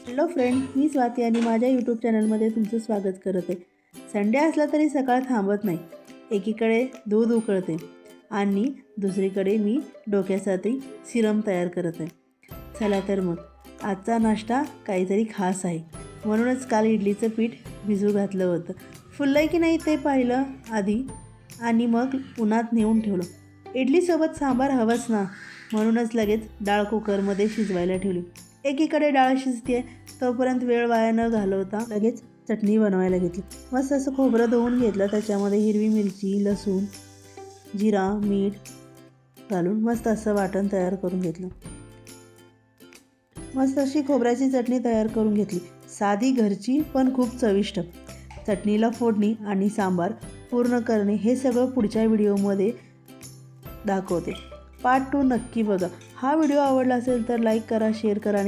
Hello friend, मी स्वाती आणि माझ्या YouTube चॅनलमध्ये तुमचं स्वागत करत आहे। संडे असला तरी सकाळ थांबत नाही। एकीकडे दूध उकळते आणि दुसरीकडे मी डोक्यासाठी सिरम तयार करत आहे। चला तर मग आजचा नाश्ता काहीतरी खास आहे, म्हणूनच काल इडलीचं पीठ भिजू घातलं होतं। फुललंय की नाही ते पाहिलं आधी आणि मग उन्हात नेऊन ठेवलं। इडलीसोबत सांबार हवंच ना, म्हणूनच लगेच डाळ कुकरमध्ये शिजवायला ठेवली। एकीकडे डाळ शिजते तोपर्यंत वेळ वाया न घालवता लगेच चटणी बनवायला घेतली। मस्त असं खोबरं धुवून घेतलं, त्याच्यामध्ये हिरवी मिरची, लसूण, जिरा, मीठ घालून मस्त असं वाटण तयार करून घेतलं। मस्त अशी खोबऱ्याची चटणी तयार करून घेतली, साधी घरची पण खूप चविष्ट। चटणीला फोडणी आणि सांबार पूर्ण करणे हे सगळं पुढच्या व्हिडिओमध्ये दाखवते। पार्ट 2 नक्की बघा। हा व्हिडिओ आवडला असेल तर लाईक करा, शेअर करा आणि